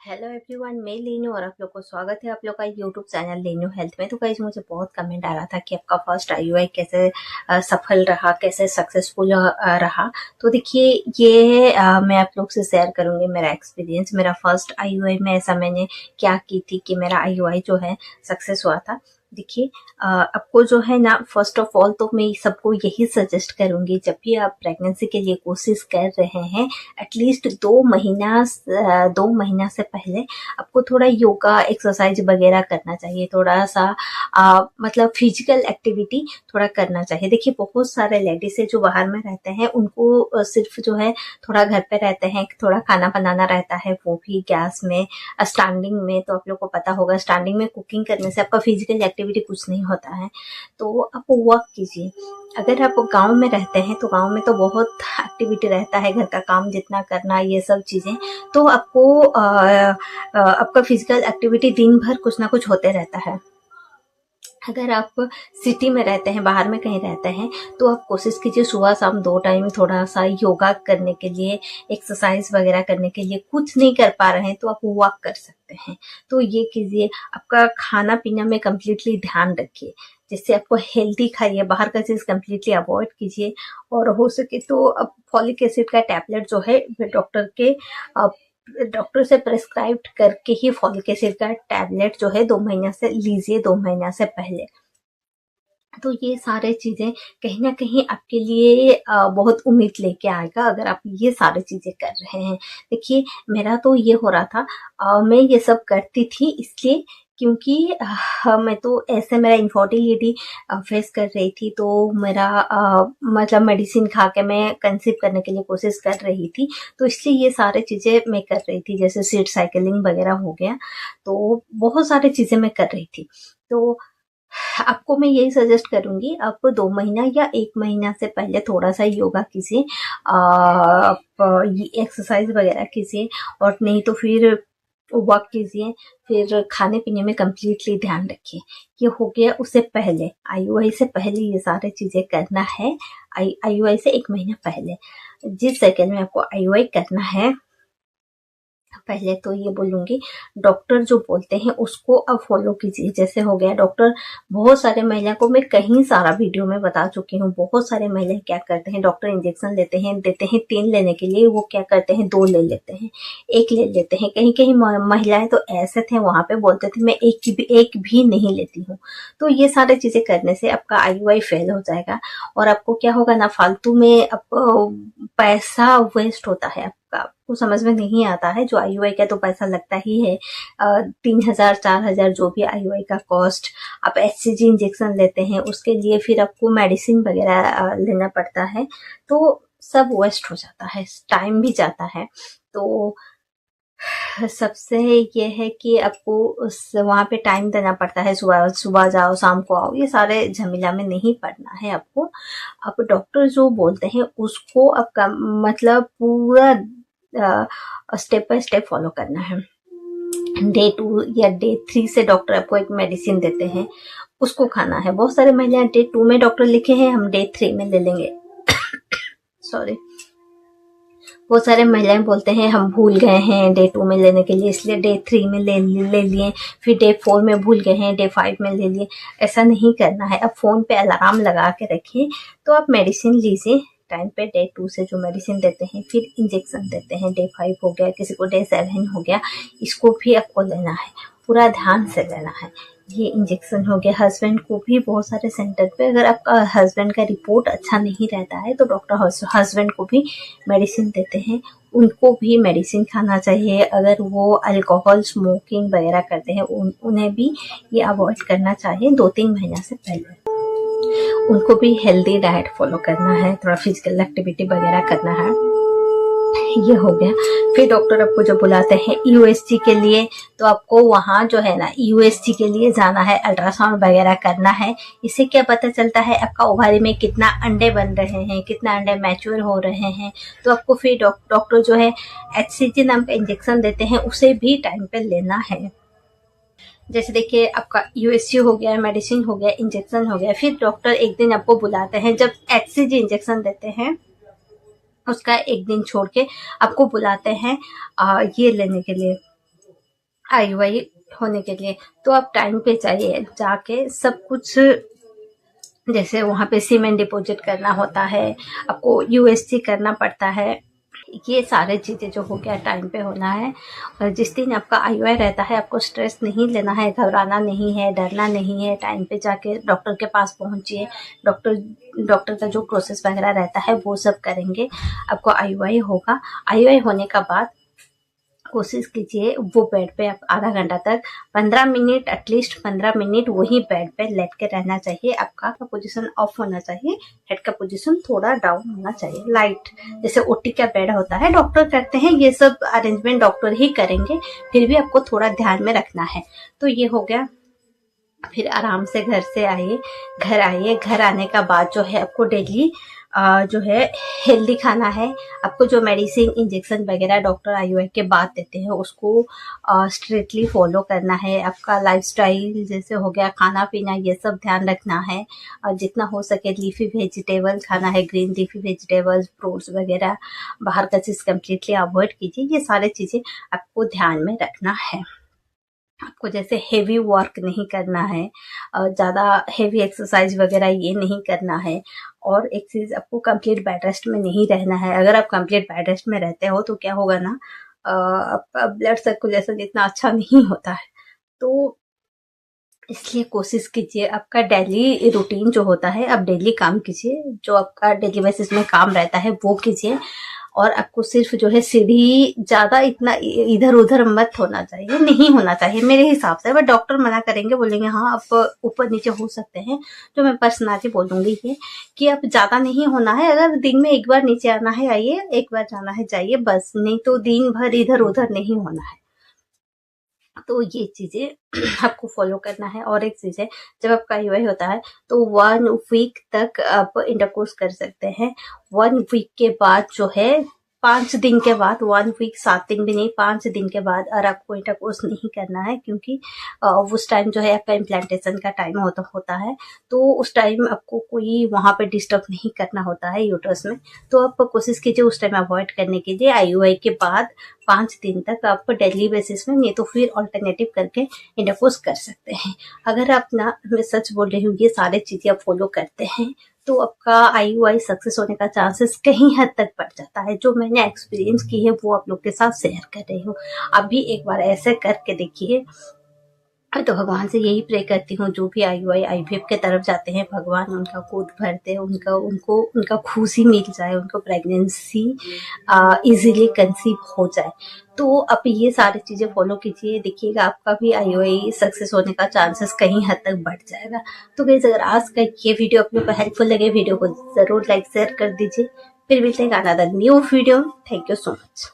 Hello everyone, मैं लीनू और आप लोग को स्वागत है आप लोग का यूट्यूब चैनल लीनू हेल्थ में। तो गाइस मुझे बहुत कमेंट आ रहा था कि आपका फर्स्ट आईयूआई कैसे सफल रहा, कैसे सक्सेसफुल रहा। तो देखिए ये मैं आप लोग से शेयर करूंगी मेरा एक्सपीरियंस। मेरा फर्स्ट आईयूआई में ऐसा मैंने क्या की थी कि मेरा आईयूआई जो है सक्सेस हुआ था। देखिए आपको जो है ना, फर्स्ट ऑफ ऑल तो मैं सबको यही सजेस्ट करूंगी, जब भी आप प्रेगनेंसी के लिए कोशिश कर रहे हैं एटलीस्ट 2 महीना से पहले आपको थोड़ा योगा एक्सरसाइज वगैरह करना चाहिए। थोड़ा सा मतलब फिजिकल एक्टिविटी थोड़ा करना चाहिए। देखिए बहुत सारे लेडीज है जो बाहर में रहते हैं, उनको सिर्फ जो है थोड़ा घर पे रहते हैं, थोड़ा खाना बनाना रहता है, वो भी गैस में स्टैंडिंग में। तो आप लोग को पता होगा स्टैंडिंग में कुकिंग करने से आपका फिजिकल एक्टिविटी कुछ नहीं होता है। तो आप वॉक कीजिए। अगर आप गांव में रहते हैं तो गांव में तो बहुत एक्टिविटी रहता है, घर का काम जितना करना, ये सब चीजें। तो आपको आपका फिजिकल एक्टिविटी दिन भर कुछ ना कुछ होते रहता है। अगर आप सिटी में रहते हैं, बाहर में कहीं रहते हैं, तो आप कोशिश कीजिए सुबह शाम 2 टाइम थोड़ा सा योगा करने के लिए, एक्सरसाइज वगैरह करने के लिए। कुछ नहीं कर पा रहे हैं तो आप वॉक कर सकते हैं, तो ये कीजिए। आपका खाना पीना में कम्प्लीटली ध्यान रखिए, जिससे आपको हेल्दी खाइए, बाहर का चीज कम्प्लीटली अवॉइड कीजिए। और हो सके तो अब फॉलिक एसिड का टैबलेट जो है डॉक्टर से प्रेस्क्राइब करके ही फॉलिक एसिड का टैबलेट जो है 2 महीना से लीजिए, 2 महीना से पहले। तो ये सारे चीजें कहीं ना कहीं आपके लिए बहुत उम्मीद लेके आएगा अगर आप ये सारी चीजें कर रहे हैं। देखिए मेरा तो ये हो रहा था, मैं ये सब करती थी इसलिए क्योंकि मैं तो ऐसे मेरा इनफर्टिलिटी फेस कर रही थी। तो मेरा मतलब मेडिसिन खा के मैं कंसीव करने के लिए कोशिश कर रही थी, तो इसलिए ये सारे चीजें मैं कर रही थी, जैसे सीड साइकिलिंग वगैरह हो गया। तो बहुत सारी चीजें मैं कर रही थी। तो आपको मैं यही सजेस्ट करूंगी, आप 2 महीना या 1 महीना से पहले थोड़ा सा योगा कीजिए, एक्सरसाइज वगैरह कीजिए, और नहीं तो फिर वॉक कीजिए। फिर खाने पीने में कम्प्लीटली ध्यान रखिए। ये हो गया उससे पहले, आईयूआई से पहले ये सारी चीजें करना है। आईयूआई से 1 महीना पहले जिस सेकंड में आपको आईयूआई करना है, पहले तो ये बोलूंगी डॉक्टर जो बोलते हैं उसको अब फॉलो कीजिए। जैसे हो गया डॉक्टर, बहुत सारे महिला को मैं कहीं सारा वीडियो में बता चुकी हूँ। बहुत सारे महिला क्या करते हैं, डॉक्टर इंजेक्शन देते हैं 3 लेने के लिए, वो क्या करते हैं 2 ले लेते हैं, 1 ले लेते हैं। कहीं कहीं महिलाएं तो ऐसे थे, वहां पे बोलते थे मैं एक भी नहीं लेती हूँ। तो ये सारी चीजें करने से आपका आईयूआई फेल हो जाएगा, और आपको क्या होगा ना, फालतू में पैसा वेस्ट होता है आपका, आपको समझ में नहीं आता है। जो आईयूआई का तो पैसा लगता ही है, 3,000 4,000 जो भी आईयूआई का कॉस्ट। आप एचसीजी इंजेक्शन लेते हैं, उसके लिए फिर आपको मेडिसिन वगैरह लेना पड़ता है, तो सब वेस्ट हो जाता है, टाइम भी जाता है। तो सबसे ये है कि आपको वहां पे टाइम देना पड़ता है, सुबह सुबह जाओ शाम को आओ, ये सारे झमेला में नहीं पड़ना है आपको। अब डॉक्टर जो बोलते हैं उसको आपका मतलब पूरा स्टेप बाय स्टेप फॉलो करना है। डे 2 या डे 3 से डॉक्टर आपको एक मेडिसिन देते हैं, उसको खाना है। बहुत सारे महिलाएं डे 2 में डॉक्टर लिखे हैं, हम डे 3 में ले लेंगे। सॉरी, बहुत सारे महिलाएं बोलते हैं हम भूल गए हैं डे 2 में लेने के लिए, इसलिए डे 3 में ले लिए, फिर डे 4 में भूल गए हैं, डे 5 में ले लिए। ऐसा नहीं करना है। अब फोन पे अलार्म लगा के रखिए, तो आप मेडिसिन लीजिए टाइम पे। डे 2 से जो मेडिसिन देते हैं, फिर इंजेक्शन देते हैं, डे 5 हो गया, किसी को डे 7 हो गया, इसको भी आपको लेना है, पूरा ध्यान से लेना है। ये इंजेक्शन हो गया। हस्बैंड को भी बहुत सारे सेंटर पे, अगर आपका हस्बैंड का रिपोर्ट अच्छा नहीं रहता है तो डॉक्टर हस्बैंड को भी मेडिसिन देते हैं, उनको भी मेडिसिन खाना चाहिए। अगर वो अल्कोहल स्मोकिंग वगैरह करते हैं, उन्हें भी ये अवॉइड करना चाहिए 2-3 महीना से पहले। उनको भी हेल्दी डाइट फॉलो करना है, थोड़ा फिजिकल एक्टिविटी वगैरह करना है। ये हो गया। फिर डॉक्टर आपको जो बुलाते हैं यूएसजी के लिए, तो आपको वहाँ जो है ना यूएसजी के लिए जाना है, अल्ट्रासाउंड वगैरह करना है। इससे क्या पता चलता है आपका ओवारी में कितना अंडे बन रहे हैं, कितना अंडे मैच्योर हो रहे हैं। तो आपको फिर डॉक्टर जो है एचसीजी नाम का इंजेक्शन देते हैं, उसे भी टाइम पे लेना है। जैसे देखिए आपका यूएसजी हो गया, मेडिसिन हो गया, इंजेक्शन हो गया, फिर डॉक्टर एक दिन आपको बुलाते हैं, जब एचसीजी इंजेक्शन देते हैं उसका एक दिन छोड़ के आपको बुलाते हैं ये लेने के लिए, IUI होने के लिए। तो आप टाइम पे जाइए, जाके सब कुछ, जैसे वहाँ पे सीमेंट डिपॉजिट करना होता है, आपको USG करना पड़ता है, ये सारे चीज़ें जो हो गया टाइम पे होना है। और जिस दिन आपका IUI रहता है, आपको स्ट्रेस नहीं लेना है, घबराना नहीं है, डरना नहीं है। टाइम पे जाके डॉक्टर के पास पहुंचिए, डॉक्टर का जो प्रोसेस वगैरह रहता है वो सब करेंगे, आपको IUI होगा। IUI होने का बाद कोशिश कीजिए वो बेड पे आप आधा घंटा तक 15 मिनट, एटलीस्ट 15 मिनट वही बेड पे लेट के रहना चाहिए। आपका पोजीशन ऑफ होना चाहिए, हेड का पोजीशन थोड़ा डाउन होना चाहिए, लाइट, जैसे OT का बेड होता है, डॉक्टर करते हैं, ये सब अरेंजमेंट डॉक्टर ही करेंगे, फिर भी आपको थोड़ा ध्यान में रखना है। तो ये हो गया। फिर आराम से घर आइए। घर आने का बाद जो है आपको डेली जो है हेल्दी खाना है। आपको जो मेडिसिन, इंजेक्शन वगैरह डॉक्टर IUI के बाद देते हैं उसको स्ट्रिक्टली फॉलो करना है। आपका लाइफस्टाइल जैसे हो गया, खाना पीना, ये सब ध्यान रखना है। और जितना हो सके लीफी वेजिटेबल खाना है, ग्रीन लीफी वेजिटेबल्स, फ्रूट्स वगैरह। बाहर का चीज़ कम्प्लीटली अवॉइड कीजिए। ये सारी चीज़ें आपको ध्यान में रखना है। आपको जैसे हेवी वर्क नहीं करना है, ज़्यादा हेवी एक्सरसाइज वगैरह ये नहीं करना है। और एक चीज़, आपको कंप्लीट बेड रेस्ट में नहीं रहना है। अगर आप कंप्लीट बेड रेस्ट में रहते हो तो क्या होगा ना, आपका ब्लड सर्कुलेशन इतना अच्छा नहीं होता है। तो इसलिए कोशिश कीजिए, आपका डेली रूटीन जो होता है आप डेली काम कीजिए, जो आपका डेली बेसिस में काम रहता है वो कीजिए। और आपको सिर्फ जो है सीढ़ी ज़्यादा इतना इधर उधर मत होना चाहिए, नहीं होना चाहिए मेरे हिसाब से। बट डॉक्टर मना करेंगे, बोलेंगे हाँ आप ऊपर नीचे हो सकते हैं। जो मैं पर्सनली बोलूँगी ये कि अब ज़्यादा नहीं होना है। अगर दिन में एक बार नीचे आना है आइए, एक बार जाना है जाइए, बस। नहीं तो दिन भर इधर उधर नहीं होना है। तो ये चीज़ें आपको फॉलो करना है। और एक चीज़ है, जब आपका IUI होता है तो 1 वीक तक आप इंटरकोर्स कर सकते हैं। 1 वीक के बाद जो है, 5 दिन के बाद, 1 वीक 7 दिन भी नहीं, 5 दिन के बाद, और आपको इंटरकोर्स नहीं करना है, क्योंकि उस टाइम जो है आपका इम्प्लांटेशन का टाइम होता है। तो उस टाइम आपको कोई वहाँ पे डिस्टर्ब नहीं करना होता है यूट्रस में। तो आप कोशिश कीजिए उस टाइम अवॉइड करने के लिए। IUI के बाद 5 दिन तक आप डेली बेसिस में, नहीं तो फिर ऑल्टरनेटिव करके इंटरकोर्स कर सकते हैं। अगर आप ना, मैं सच बोल रही हूँ, ये सारे चीज़ें आप फॉलो करते हैं तो आपका IUI सक्सेस होने का चांसेस कहीं हद तक बढ़ जाता है। जो मैंने एक्सपीरियंस की है वो आप लोग के साथ शेयर कर रही हूँ। आप भी एक बार ऐसे करके देखिए। तो भगवान से यही प्रे करती हूँ, जो भी IUI IVF के तरफ जाते हैं, भगवान उनका गोद भर दे, उनका खुशी मिल जाए, उनको प्रेगनेंसी इजीली कंसीव हो जाए। तो आप ये सारी चीज़ें फॉलो कीजिए, देखिएगा आपका भी IUI सक्सेस होने का चांसेस कहीं हद तक बढ़ जाएगा। तो गाइस, अगर आज का ये वीडियो आप लोग को हेल्पफुल लगे, वीडियो को ज़रूर लाइक शेयर कर दीजिए। फिर मिलते हैं another new video. Thank you so much.